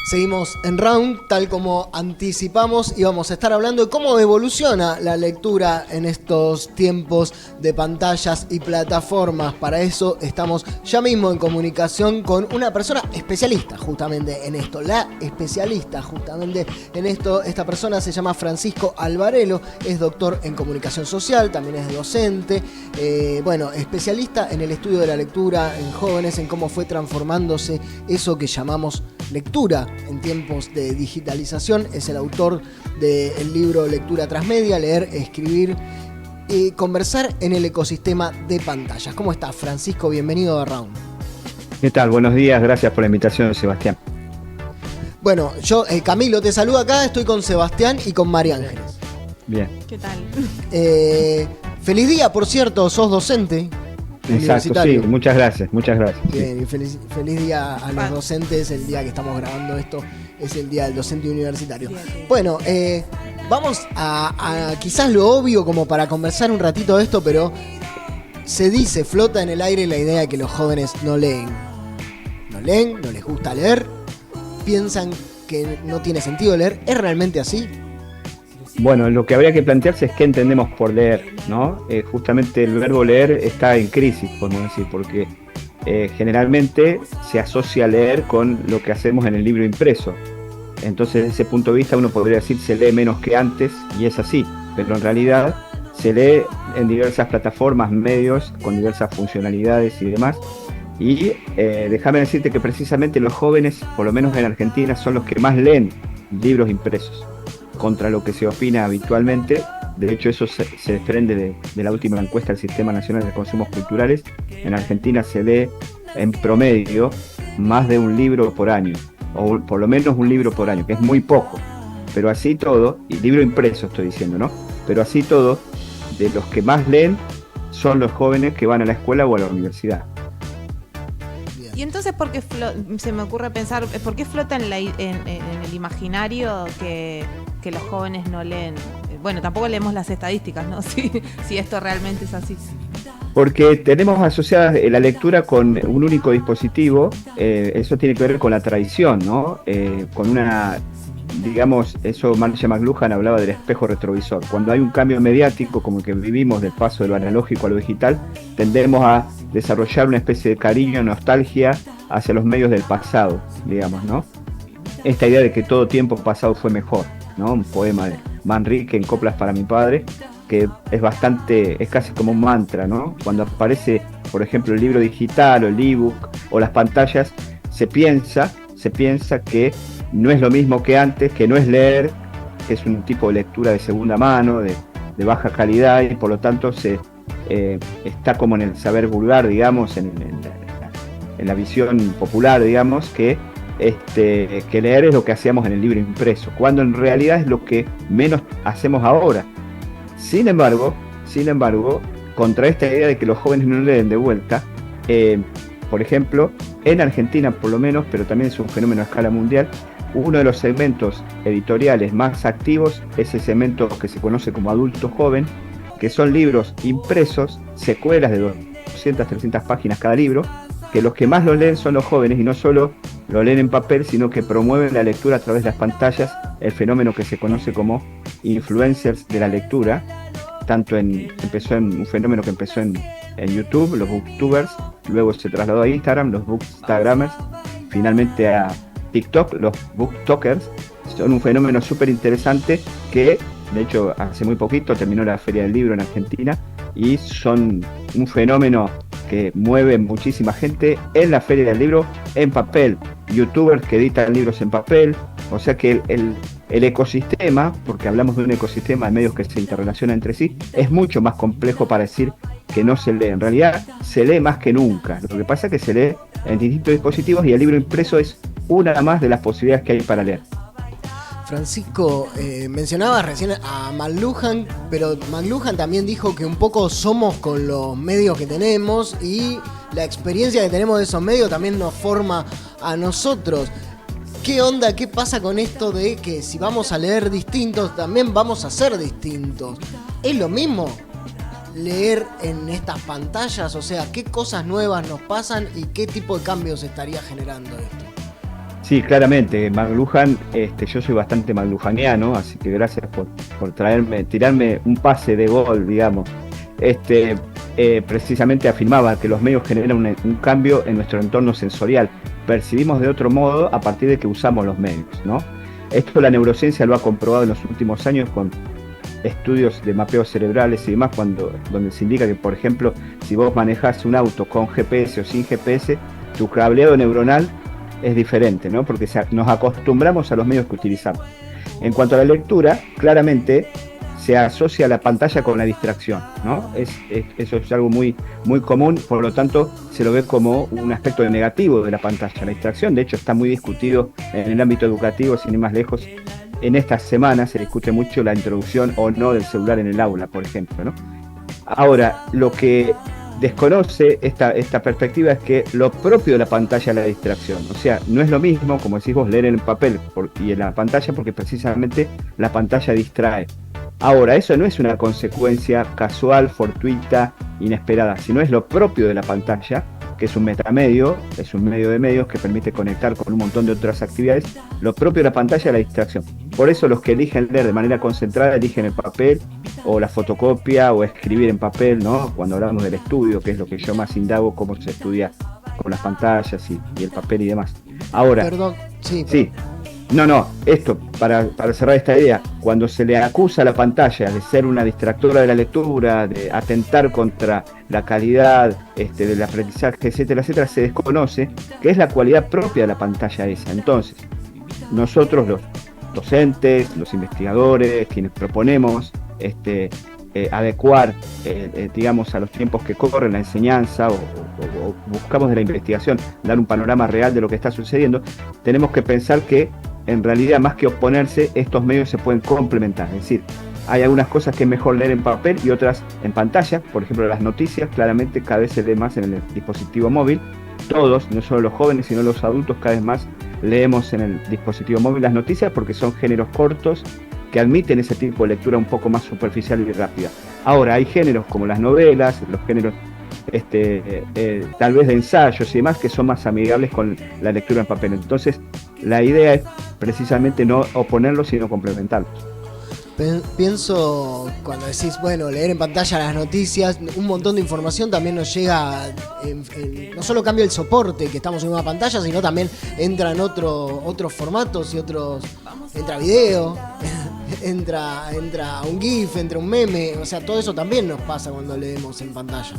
Seguimos en Round, tal como anticipamos, y vamos a estar hablando de cómo evoluciona la lectura en estos tiempos de pantallas y plataformas. Para eso estamos ya mismo en comunicación con una persona especialista justamente en esto, la especialista justamente en esto. Esta persona se llama Francisco Alvarelo, es doctor en comunicación social, también es docente, especialista en el estudio de la lectura en jóvenes, en cómo fue transformándose eso que llamamos lectura en tiempos de digitalización. Es el autor del libro Lectura Transmedia, leer, escribir y conversar en el ecosistema de pantallas. ¿Cómo estás, Francisco? Bienvenido a Round. ¿Qué tal? Buenos días, gracias por la invitación, Sebastián. Bueno, yo, Camilo, te saludo acá, estoy con Sebastián y con María Ángeles. Bien. ¿Qué tal? Feliz día, por cierto, sos docente. Exacto, sí, muchas gracias. Bien, y feliz día a los docentes. El día que estamos grabando esto es el día del docente universitario. Bueno, vamos a quizás lo obvio como para conversar un ratito de esto, pero se dice, flota en el aire la idea de que los jóvenes no leen. No leen, no les gusta leer, piensan que no tiene sentido leer. ¿Es realmente así? Bueno, lo que habría que plantearse es qué entendemos por leer, ¿no? Justamente el verbo leer está en crisis, podemos decir, porque generalmente se asocia leer con lo que hacemos en el libro impreso. Entonces, desde ese punto de vista, uno podría decir se lee menos que antes, y es así, pero en realidad se lee en diversas plataformas, medios, con diversas funcionalidades y demás. Y déjame decirte que precisamente los jóvenes, por lo menos en Argentina, son los que más leen libros impresos, contra lo que se opina habitualmente. De hecho, eso se desprende de la última encuesta del Sistema Nacional de Consumos Culturales. En Argentina se lee en promedio más de un libro por año, o por lo menos un libro por año, que es muy poco. Pero así todo, y libro impreso estoy diciendo, ¿no? Pero así todo, de los que más leen son los jóvenes que van a la escuela o a la universidad. Y entonces, ¿por qué se me ocurre pensar, por qué flota en el imaginario que los jóvenes no leen? Bueno, tampoco leemos las estadísticas, ¿no? Si esto realmente es así. Porque tenemos asociada la lectura con un único dispositivo. Eso tiene que ver con la tradición, ¿no? Con una, digamos, eso Marshall McLuhan hablaba del espejo retrovisor. Cuando hay un cambio mediático, como el que vivimos del paso de lo analógico a lo digital, tendemos a desarrollar una especie de cariño, nostalgia hacia los medios del pasado, digamos, ¿no? Esta idea de que todo tiempo pasado fue mejor, ¿no? Un poema de Manrique en Coplas para mi padre, que es casi como un mantra, ¿no? Cuando aparece, por ejemplo, el libro digital o el ebook o las pantallas, se piensa que no es lo mismo que antes, que no es leer, que es un tipo de lectura de segunda mano, de baja calidad, y por lo tanto está como en el saber vulgar, digamos, en la visión popular, digamos, que leer es lo que hacíamos en el libro impreso, cuando en realidad es lo que menos hacemos ahora. Sin embargo, contra esta idea de que los jóvenes no leen de vuelta, por ejemplo, en Argentina por lo menos, pero también es un fenómeno a escala mundial, uno de los segmentos editoriales más activos es el segmento que se conoce como adulto joven, que son libros impresos, secuelas de 200, 300 páginas cada libro, que los que más lo leen son los jóvenes, y no solo lo leen en papel, sino que promueven la lectura a través de las pantallas, el fenómeno que se conoce como influencers de la lectura. Un fenómeno que empezó en YouTube, los booktubers, luego se trasladó a Instagram, los bookstagramers, finalmente a TikTok, los booktokers. Son un fenómeno súper interesante que, de hecho, hace muy poquito terminó la Feria del Libro en Argentina, y son un fenómeno que mueve muchísima gente en la Feria del Libro en papel, youtubers que editan libros en papel. O sea que el ecosistema, porque hablamos de un ecosistema de medios que se interrelacionan entre sí, es mucho más complejo para decir que no se lee. En realidad se lee más que nunca. Lo que pasa es que se lee en distintos dispositivos, y el libro impreso es una más de las posibilidades que hay para leer. Francisco, mencionabas recién a McLuhan, pero McLuhan también dijo que un poco somos con los medios que tenemos, y la experiencia que tenemos de esos medios también nos forma a nosotros. ¿Qué onda? ¿Qué pasa con esto de que si vamos a leer distintos, también vamos a ser distintos? ¿Es lo mismo leer en estas pantallas? O sea, ¿qué cosas nuevas nos pasan y qué tipo de cambios estaría generando esto? Sí, claramente, McLuhan, yo soy bastante McLuhaniano, así que gracias por tirarme un pase de gol, digamos. Precisamente afirmaba que los medios generan un cambio en nuestro entorno sensorial. Percibimos de otro modo a partir de que usamos los medios, ¿no? Esto la neurociencia lo ha comprobado en los últimos años con estudios de mapeos cerebrales y demás, donde se indica que, por ejemplo, si vos manejás un auto con GPS o sin GPS, tu cableado neuronal es diferente, ¿no? Porque nos acostumbramos a los medios que utilizamos. En cuanto a la lectura, claramente se asocia la pantalla con la distracción, ¿no? Eso es algo muy, muy común, por lo tanto se lo ve como un aspecto negativo de la pantalla. La distracción, de hecho, está muy discutido en el ámbito educativo, sin ir más lejos. En estas semanas se discute mucho la introducción o no del celular en el aula, por ejemplo, ¿no? Ahora, lo que desconoce esta perspectiva es que lo propio de la pantalla es la distracción. O sea, no es lo mismo, como decís vos, leer en el papel y en la pantalla, porque precisamente la pantalla distrae. Ahora, eso no es una consecuencia casual, fortuita, inesperada, sino es lo propio de la pantalla, que es un metamedio, es un medio de medios que permite conectar con un montón de otras actividades. Lo propio de la pantalla es la distracción. Por eso los que eligen leer de manera concentrada eligen el papel o la fotocopia o escribir en papel, ¿no? Cuando hablamos del estudio, que es lo que yo más indago, cómo se estudia con las pantallas y el papel y demás. Ahora, perdón, sí. No, esto, para cerrar esta idea, cuando se le acusa a la pantalla de ser una distractora de la lectura, de atentar contra la calidad del aprendizaje, etcétera, etcétera, se desconoce que es la cualidad propia de la pantalla esa. Entonces, nosotros los docentes, los investigadores, quienes proponemos adecuar, digamos, a los tiempos que corren la enseñanza o buscamos de la investigación dar un panorama real de lo que está sucediendo, tenemos que pensar que en realidad, más que oponerse, estos medios se pueden complementar. Es decir, hay algunas cosas que es mejor leer en papel y otras en pantalla. Por ejemplo, las noticias, claramente cada vez se lee más en el dispositivo móvil. Todos, no solo los jóvenes, sino los adultos, cada vez más leemos en el dispositivo móvil las noticias porque son géneros cortos que admiten ese tipo de lectura un poco más superficial y rápida. Ahora, hay géneros como las novelas, los géneros tal vez de ensayos y demás que son más amigables con la lectura en papel. Entonces, la idea es precisamente no oponerlos, sino complementarlos. Pienso cuando decís, bueno, leer en pantalla las noticias, un montón de información también nos llega, no solo cambia el soporte que estamos en una pantalla, sino también entra en otros formatos y entra video, entra un GIF, entra un meme, o sea, todo eso también nos pasa cuando leemos en pantalla.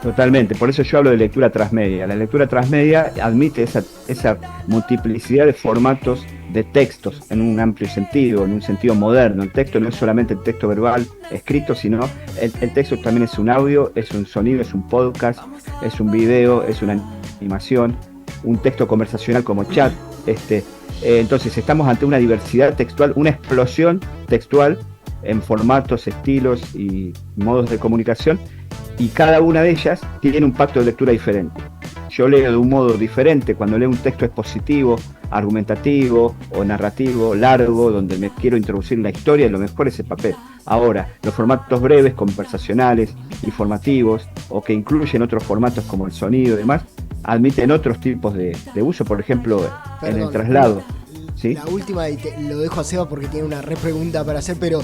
Totalmente, por eso yo hablo de lectura transmedia. La lectura transmedia admite esa multiplicidad de formatos de textos en un amplio sentido, en un sentido moderno. El texto no es solamente el texto verbal escrito, sino el texto también es un audio, es un sonido, es un podcast, es un video, es una animación, un texto conversacional como chat. Entonces estamos ante una diversidad textual, una explosión textual en formatos, estilos y modos de comunicación, y cada una de ellas tiene un pacto de lectura diferente. Yo leo de un modo diferente cuando leo un texto expositivo, argumentativo o narrativo, largo, donde me quiero introducir en la historia, y lo mejor es el papel. Ahora, los formatos breves, conversacionales, informativos, o que incluyen otros formatos como el sonido y demás, admiten otros tipos de uso, por ejemplo, en el traslado. ¿Sí? La última, y lo dejo a Seba porque tiene una pregunta para hacer, pero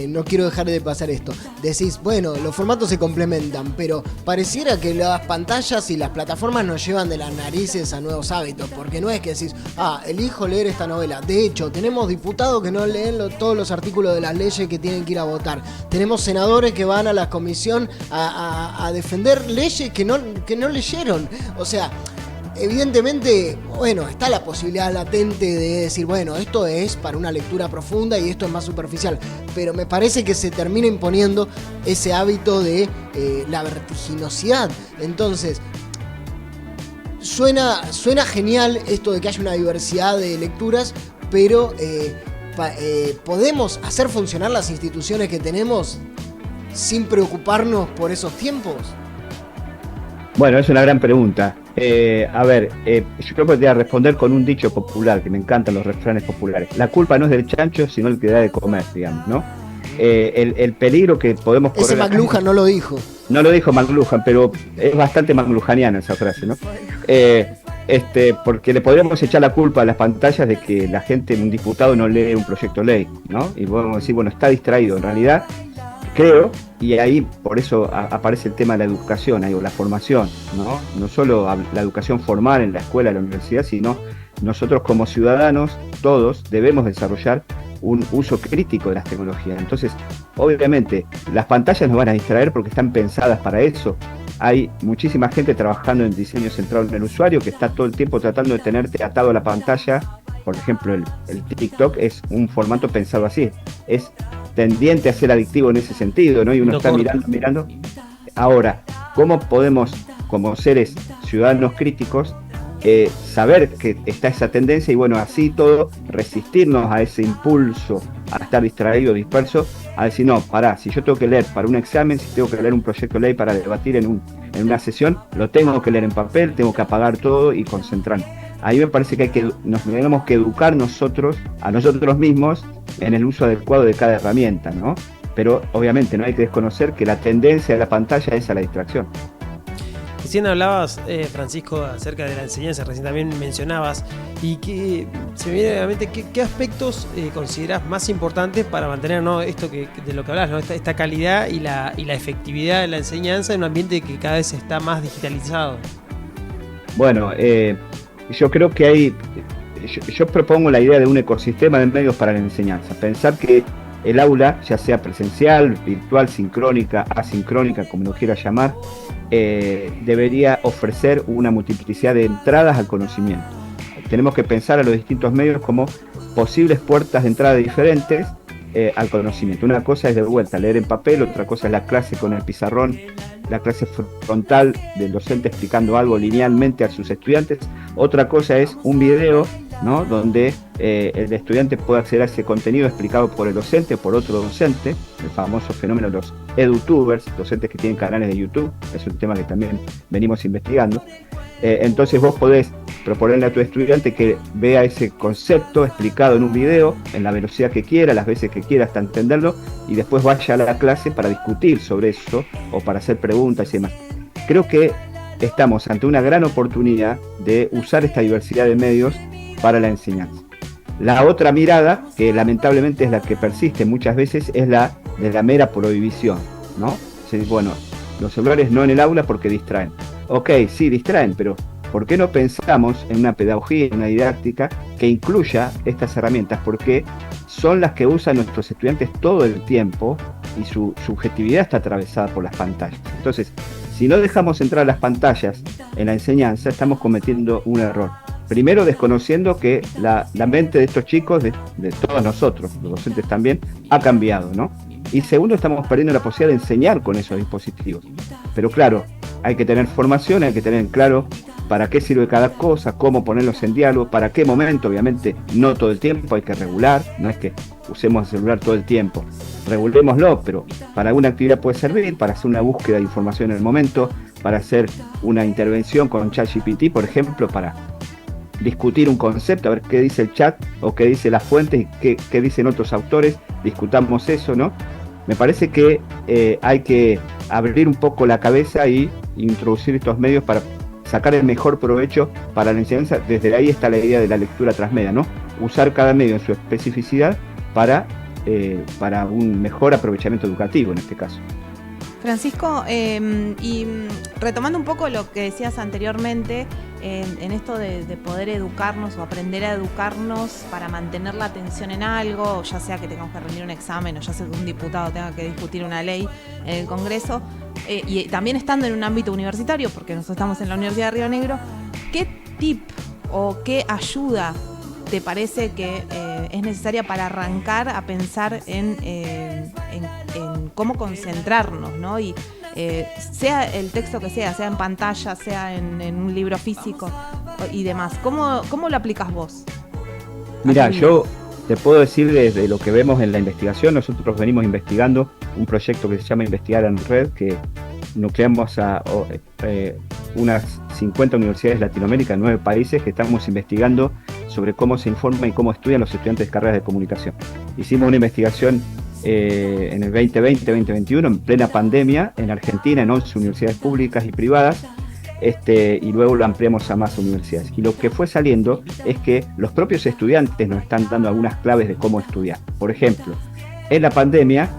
no quiero dejar de pasar esto. Decís, bueno, los formatos se complementan, pero pareciera que las pantallas y las plataformas nos llevan de las narices a nuevos hábitos, porque no es que decís, elijo leer esta novela. De hecho, tenemos diputados que no leen todos los artículos de las leyes que tienen que ir a votar. Tenemos senadores que van a la comisión a defender leyes que no leyeron. O sea, evidentemente, bueno, está la posibilidad latente de decir, bueno, esto es para una lectura profunda y esto es más superficial, pero me parece que se termina imponiendo ese hábito de la vertiginosidad. Entonces, suena genial esto de que haya una diversidad de lecturas, pero ¿podemos hacer funcionar las instituciones que tenemos sin preocuparnos por esos tiempos? Bueno, es una gran pregunta. Yo creo que te voy a responder con un dicho popular, que me encantan los refranes populares. La culpa no es del chancho, sino el que da de comer, digamos, ¿no? El peligro que podemos correr... Ese McLuhan no lo dijo. No lo dijo McLuhan, pero es bastante McLuhaniana esa frase, ¿no? porque le podríamos echar la culpa a las pantallas de que la gente, un diputado no lee un proyecto de ley, ¿no? Y podemos decir, bueno, está distraído. En realidad, creo, y ahí por eso aparece el tema de la educación, o la formación, ¿no? No solo la educación formal en la escuela, en la universidad, sino nosotros como ciudadanos, todos, debemos desarrollar un uso crítico de las tecnologías. Entonces, obviamente, las pantallas nos van a distraer porque están pensadas para eso. Hay muchísima gente trabajando en diseño centrado en el usuario que está todo el tiempo tratando de tenerte atado a la pantalla. Por ejemplo, el TikTok es un formato pensado así. Es tendiente a ser adictivo en ese sentido, ¿no? Y uno está mirando. Ahora, ¿cómo podemos, como seres ciudadanos críticos, saber que está esa tendencia y, bueno, así todo, resistirnos a ese impulso a estar distraído, disperso, a decir, no, pará, si yo tengo que leer para un examen, si tengo que leer un proyecto de ley para debatir en una sesión, lo tengo que leer en papel, tengo que apagar todo y concentrarme. Ahí me parece que nos tenemos que educar a nosotros mismos en el uso adecuado de cada herramienta, ¿no? Pero obviamente no hay que desconocer que la tendencia de la pantalla es a la distracción. Recién hablabas, Francisco, acerca de la enseñanza, recién también mencionabas, y que se me viene a la mente, ¿qué aspectos considerás más importantes para mantener, ¿no?, esto de lo que hablas, ¿no?, esta calidad y la efectividad de la enseñanza en un ambiente que cada vez está más digitalizado? Bueno, yo creo que yo propongo la idea de un ecosistema de medios para la enseñanza. Pensar que el aula, ya sea presencial, virtual, sincrónica, asincrónica, como lo quieras llamar, debería ofrecer una multiplicidad de entradas al conocimiento. Tenemos que pensar a los distintos medios como posibles puertas de entrada diferentes al conocimiento. Una cosa es de vuelta leer en papel, otra cosa es la clase con el pizarrón, la clase frontal del docente explicando algo linealmente a sus estudiantes. Otra cosa es un video, ¿no?, donde el estudiante puede acceder a ese contenido explicado por el docente, por otro docente, el famoso fenómeno de los edutubers, docentes que tienen canales de YouTube, es un tema que también venimos investigando. Entonces vos podés proponerle a tu estudiante que vea ese concepto explicado en un video, en la velocidad que quiera, las veces que quiera hasta entenderlo, y después vaya a la clase para discutir sobre eso o para hacer preguntas y demás. Creo que estamos ante una gran oportunidad de usar esta diversidad de medios para la enseñanza. La otra mirada, que lamentablemente es la que persiste muchas veces, es la de la mera prohibición, ¿no? Bueno, los celulares no en el aula porque distraen. Ok, sí, distraen, pero ¿por qué no pensamos en una pedagogía, en una didáctica que incluya estas herramientas? Porque son las que usan nuestros estudiantes todo el tiempo y su subjetividad está atravesada por las pantallas. Entonces, si no dejamos entrar las pantallas en la enseñanza, estamos cometiendo un error. Primero, desconociendo que la mente de estos chicos, de todos nosotros, los docentes también, ha cambiado, ¿no? Y segundo, estamos perdiendo la posibilidad de enseñar con esos dispositivos. Pero claro, hay que tener formación, hay que tener claro para qué sirve cada cosa, cómo ponerlos en diálogo, para qué momento, obviamente, no todo el tiempo, hay que regular, no es que usemos el celular todo el tiempo, regulémoslo, pero para alguna actividad puede servir, para hacer una búsqueda de información en el momento, para hacer una intervención con ChatGPT, por ejemplo, para discutir un concepto, a ver qué dice el chat o qué dice las fuentes y qué dicen otros autores, discutamos eso, ¿no? Me parece que hay que abrir un poco la cabeza y introducir estos medios para sacar el mejor provecho para la enseñanza. Desde ahí está la idea de la lectura transmedia, ¿no? Usar cada medio en su especificidad para un mejor aprovechamiento educativo en este caso. Francisco, y retomando un poco lo que decías anteriormente, en esto de poder educarnos o aprender a educarnos para mantener la atención en algo, ya sea que tengamos que rendir un examen o ya sea que un diputado tenga que discutir una ley en el Congreso, y también estando en un ámbito universitario, porque nosotros estamos en la Universidad de Río Negro, ¿qué tip o qué ayuda te parece que es necesaria para arrancar a pensar en cómo concentrarnos, ¿no? Y sea el texto que sea en pantalla, sea en un libro físico y demás, ¿cómo lo aplicas vos? Mira, yo te puedo decir desde lo que vemos en la investigación. Nosotros venimos investigando un proyecto que se llama Investigar en Red, que nucleamos a unas 50 universidades de Latinoamérica en 9 países que estamos investigando sobre cómo se informa y cómo estudian los estudiantes de carreras de comunicación. Hicimos una investigación en el 2020-2021, en plena pandemia, en Argentina, en 11 universidades públicas y privadas, y luego lo ampliamos a más universidades. Y lo que fue saliendo es que los propios estudiantes nos están dando algunas claves de cómo estudiar. Por ejemplo, en la pandemia,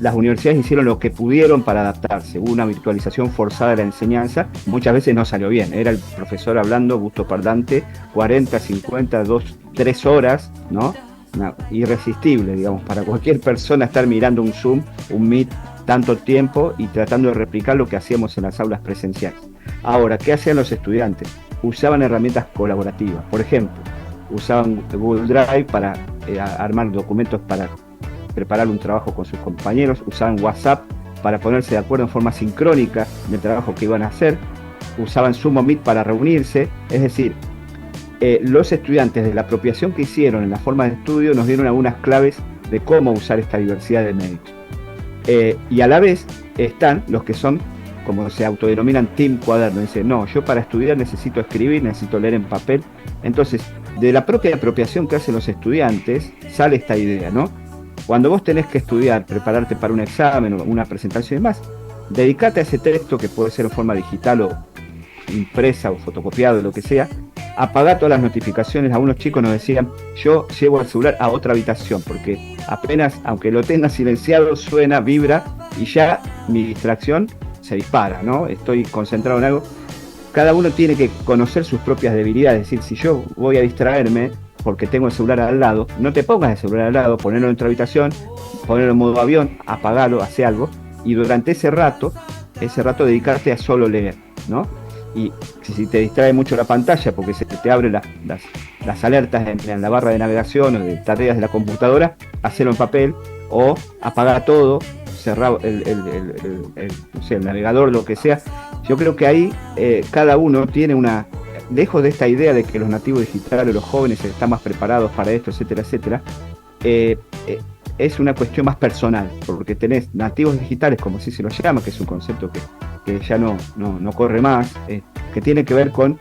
las universidades hicieron lo que pudieron para adaptarse. Hubo una virtualización forzada de la enseñanza, muchas veces no salió bien. Era el profesor hablando, gusto parlante, 40, 50, 2, 3 horas, ¿no? Irresistible, digamos, para cualquier persona estar mirando un Zoom, un Meet, tanto tiempo y tratando de replicar lo que hacíamos en las aulas presenciales. Ahora, ¿qué hacían los estudiantes? Usaban herramientas colaborativas. Por ejemplo, usaban Google Drive para armar documentos para preparar un trabajo con sus compañeros, usaban WhatsApp para ponerse de acuerdo en forma sincrónica del trabajo que iban a hacer, usaban Zoom o Meet para reunirse. Es decir, los estudiantes de la apropiación que hicieron en la forma de estudio nos dieron algunas claves de cómo usar esta diversidad de medios. Y a la vez están los que son, como se autodenominan, Team Cuaderno. Dicen, no, yo para estudiar necesito escribir, necesito leer en papel. Entonces, de la propia apropiación que hacen los estudiantes, sale esta idea, ¿no? Cuando vos tenés que estudiar, prepararte para un examen o una presentación y demás, dedicate a ese texto, que puede ser en forma digital o impresa o fotocopiado, lo que sea. Apagar todas las notificaciones. Algunos chicos nos decían, yo llevo el celular a otra habitación, porque apenas, aunque lo tenga silenciado, suena, vibra, y ya mi distracción se dispara, ¿no? Estoy concentrado en algo. Cada uno tiene que conocer sus propias debilidades. Es decir, si yo voy a distraerme porque tengo el celular al lado, no te pongas el celular al lado, ponerlo en otra habitación, ponerlo en modo avión, apagalo, hace algo, y durante ese rato dedicarte a solo leer, ¿no? Y si te distrae mucho la pantalla porque se te abren las alertas en la barra de navegación o de tareas de la computadora, hacerlo en papel o apagar todo, cerrar el navegador, lo que sea. Yo creo que ahí cada uno tiene lejos de esta idea de que los nativos digitales, los jóvenes están más preparados para esto, etcétera, etcétera, es una cuestión más personal, porque tenés nativos digitales, como así se los llama, que es un concepto que ya no corre más, que tiene que ver con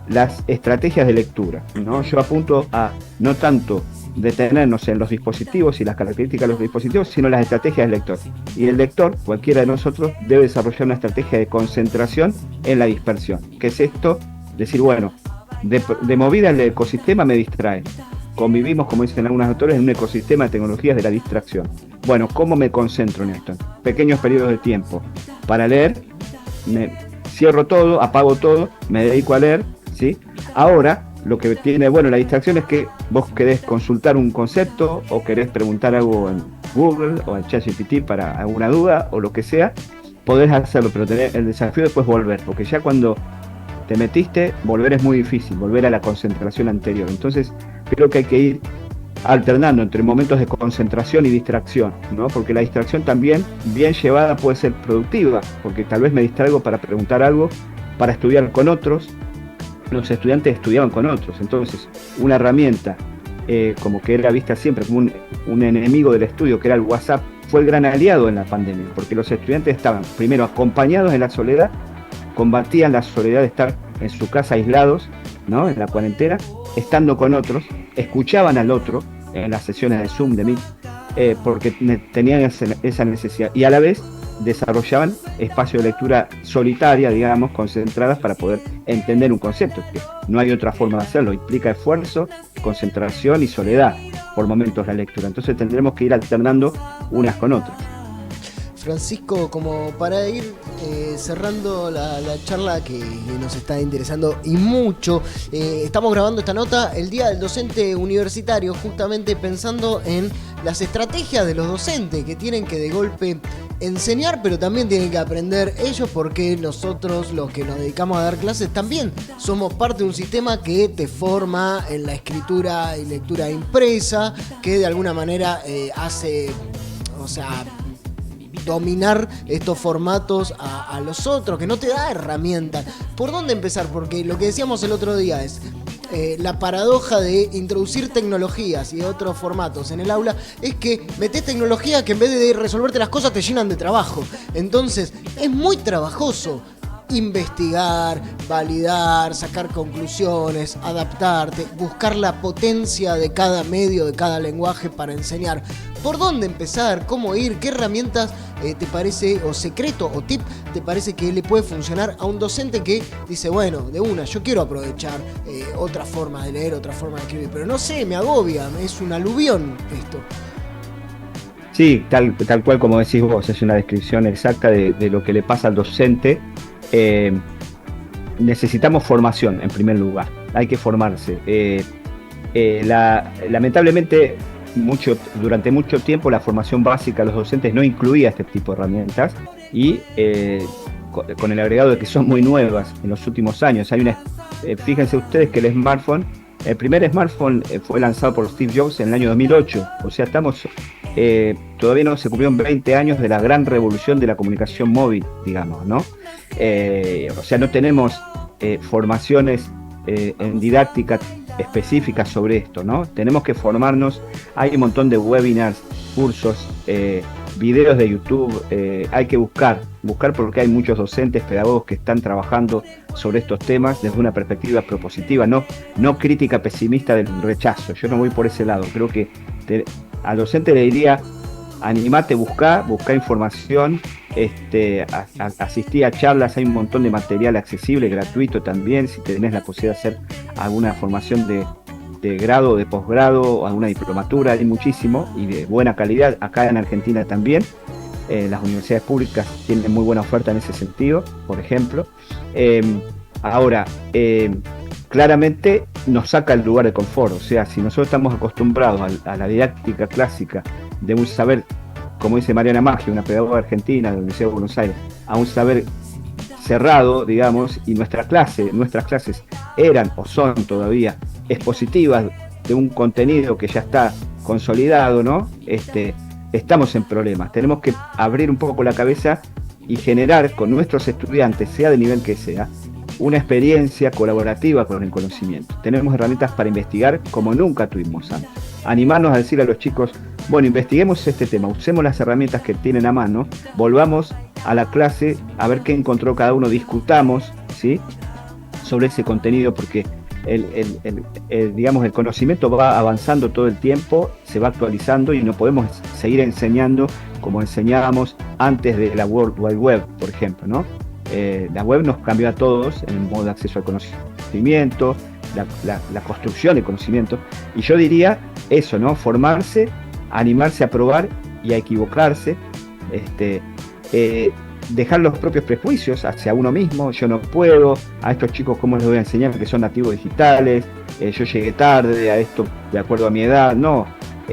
las estrategias de lectura, ¿no? Yo apunto a no tanto detenernos en los dispositivos y las características de los dispositivos, sino las estrategias del lector. Y el lector, cualquiera de nosotros, debe desarrollar una estrategia de concentración en la dispersión. ¿Qué es esto? Decir, bueno, de movida el ecosistema me distrae. Convivimos, como dicen algunos autores, en un ecosistema de tecnologías de la distracción. Bueno, ¿cómo me concentro en esto? Pequeños periodos de tiempo. Para leer, me cierro todo, apago todo, me dedico a leer, ¿sí? Ahora, lo que tiene bueno la distracción es que vos querés consultar un concepto o querés preguntar algo en Google o en ChatGPT para alguna duda o lo que sea, podés hacerlo, pero tener el desafío después volver, porque ya cuando te metiste, volver es muy difícil, volver a la concentración anterior. Entonces, creo que hay que ir alternando entre momentos de concentración y distracción, ¿no? Porque la distracción también, bien llevada, puede ser productiva, porque tal vez me distraigo para preguntar algo, para estudiar con otros. Los estudiantes estudiaban con otros, entonces una herramienta como que era vista siempre como un enemigo del estudio, que era el WhatsApp, fue el gran aliado en la pandemia, porque los estudiantes estaban primero acompañados en la soledad, combatían la soledad de estar en su casa aislados, ¿no? En la cuarentena, estando con otros, escuchaban al otro en las sesiones de Zoom, de Meet, porque tenían esa necesidad, y a la vez desarrollaban espacios de lectura solitaria, digamos, concentradas para poder entender un concepto, que no hay otra forma de hacerlo, implica esfuerzo, concentración y soledad por momentos la lectura. Entonces tendremos que ir alternando unas con otras. Francisco, como para ir cerrando la charla que nos está interesando y mucho, estamos grabando esta nota el Día del Docente Universitario, justamente pensando en las estrategias de los docentes que tienen que de golpe enseñar, pero también tienen que aprender ellos, porque nosotros, los que nos dedicamos a dar clases, también somos parte de un sistema que te forma en la escritura y lectura impresa, que de alguna manera hace, dominar estos formatos a los otros, que no te da herramientas. ¿Por dónde empezar? Porque lo que decíamos el otro día es la paradoja de introducir tecnologías y otros formatos en el aula, es que metés tecnología que en vez de resolverte las cosas te llenan de trabajo. Entonces es muy trabajoso investigar, validar, sacar conclusiones, adaptarte, buscar la potencia de cada medio, de cada lenguaje para enseñar. ¿Por dónde empezar? ¿Cómo ir? ¿Qué herramientas te parece, o secreto, o tip, te parece que le puede funcionar a un docente que dice, bueno, de una, yo quiero aprovechar otra forma de leer, otra forma de escribir, pero no sé, me agobia, es un aluvión esto? Sí, tal cual como decís vos, es una descripción exacta de lo que le pasa al docente. Necesitamos formación en primer lugar, hay que formarse. Lamentablemente, durante mucho tiempo la formación básica de los docentes no incluía este tipo de herramientas y con el agregado de que son muy nuevas en los últimos años. Fíjense ustedes que el primer smartphone fue lanzado por Steve Jobs en el año 2008, o sea, todavía no se cumplieron 20 años de la gran revolución de la comunicación móvil, digamos, ¿no? O sea, no tenemos formaciones en didáctica específicas sobre esto, ¿no? Tenemos que formarnos, hay un montón de webinars, cursos, videos de YouTube, hay que buscar porque hay muchos docentes, pedagogos que están trabajando sobre estos temas desde una perspectiva propositiva, no crítica pesimista del rechazo. Yo no voy por ese lado, creo que al docente le diría, animate, busca información, asistí a charlas, hay un montón de material accesible, gratuito también, si tenés la posibilidad de hacer alguna formación de grado o de posgrado o alguna diplomatura, hay muchísimo y de buena calidad, acá en Argentina también. Las universidades públicas tienen muy buena oferta en ese sentido, por ejemplo. Ahora, claramente nos saca el lugar de confort, o sea, si nosotros estamos acostumbrados a la didáctica clásica de un saber, como dice Mariana Maggio, una pedagoga argentina de la Universidad de Buenos Aires, a un saber cerrado, digamos, y nuestras clases eran o son todavía expositivas de un contenido que ya está consolidado, ¿no? Estamos en problemas. Tenemos que abrir un poco la cabeza y generar con nuestros estudiantes, sea de nivel que sea, una experiencia colaborativa con el conocimiento. Tenemos herramientas para investigar como nunca tuvimos antes. Animarnos a decir a los chicos, bueno, investiguemos este tema, usemos las herramientas que tienen a mano, volvamos a la clase a ver qué encontró cada uno, discutamos, ¿sí?, sobre ese contenido, porque digamos, el conocimiento va avanzando todo el tiempo, se va actualizando y no podemos seguir enseñando como enseñábamos antes de la World Wide Web, por ejemplo, ¿no? La web nos cambió a todos en el modo de acceso al conocimiento, la construcción de conocimiento, y yo diría eso, ¿no? Formarse, animarse a probar y a equivocarse, dejar los propios prejuicios hacia uno mismo. Yo no puedo, a estos chicos cómo les voy a enseñar que son nativos digitales, yo llegué tarde a esto de acuerdo a mi edad. No,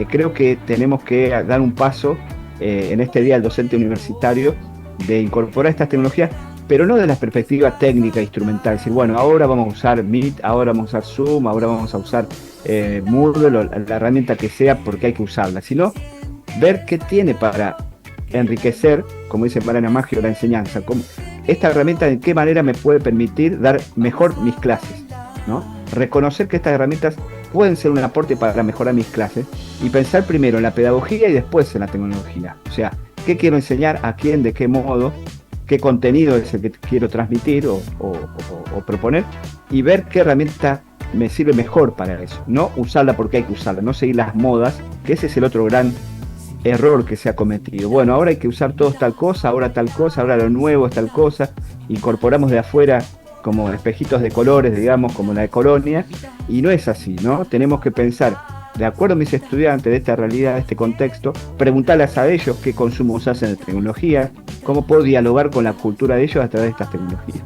creo que tenemos que dar un paso en este día del docente universitario de incorporar estas tecnologías, pero no de la perspectiva técnica e instrumental, es decir, bueno, ahora vamos a usar Meet, ahora vamos a usar Zoom, ahora vamos a usar Moodle, la herramienta que sea, porque hay que usarla, sino ver qué tiene para enriquecer, como dice Mariana Maggio, la enseñanza. Esta herramienta, ¿en qué manera me puede permitir dar mejor mis clases, ¿no? Reconocer que estas herramientas pueden ser un aporte para mejorar mis clases y pensar primero en la pedagogía y después en la tecnología. O sea, ¿qué quiero enseñar? ¿A quién? ¿De qué modo? ¿Qué contenido es el que quiero transmitir o proponer? Y ver qué herramienta me sirve mejor para eso. No usarla porque hay que usarla, no seguir las modas, que ese es el otro gran error que se ha cometido. Bueno, ahora hay que usar todos tal cosa, ahora lo nuevo es tal cosa, incorporamos de afuera como espejitos de colores, digamos, como la de Colonia, y no es así, ¿no? Tenemos que pensar, de acuerdo a mis estudiantes de esta realidad, de este contexto, preguntarles a ellos qué consumos hacen de tecnología, cómo puedo dialogar con la cultura de ellos a través de estas tecnologías.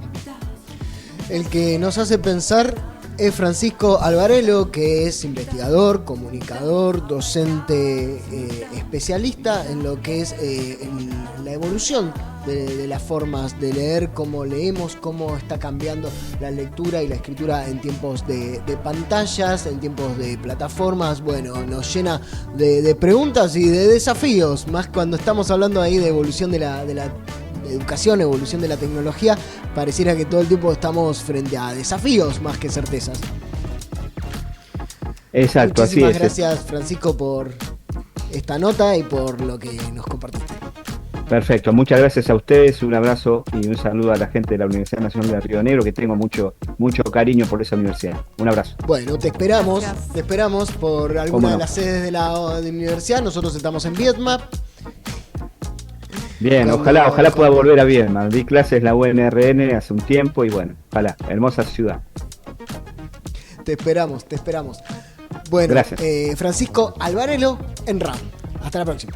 El que nos hace pensar es Francisco Alvarello, que es investigador, comunicador, docente, especialista en lo que es la evolución de las formas de leer, cómo leemos, cómo está cambiando la lectura y la escritura en tiempos de pantallas, en tiempos de plataformas. Bueno, nos llena de preguntas y de desafíos, más cuando estamos hablando ahí de evolución de la educación, evolución de la tecnología. Pareciera que todo el tiempo estamos frente a desafíos más que certezas. Exacto, así es. Muchísimas gracias, Francisco, por esta nota y por lo que nos compartiste. Perfecto, muchas gracias a ustedes, un abrazo y un saludo a la gente de la Universidad Nacional de Río Negro, que tengo mucho cariño por esa universidad. Un abrazo. Bueno, te esperamos por alguna no. de las sedes de la universidad. Nosotros estamos en Viedma. Bien, ojalá pueda volver a Viedma. Di clases en la UNRN hace un tiempo y bueno, ojalá, hermosa ciudad. Te esperamos. Bueno, Gracias. Francisco Alvarelo en RAM. Hasta la próxima.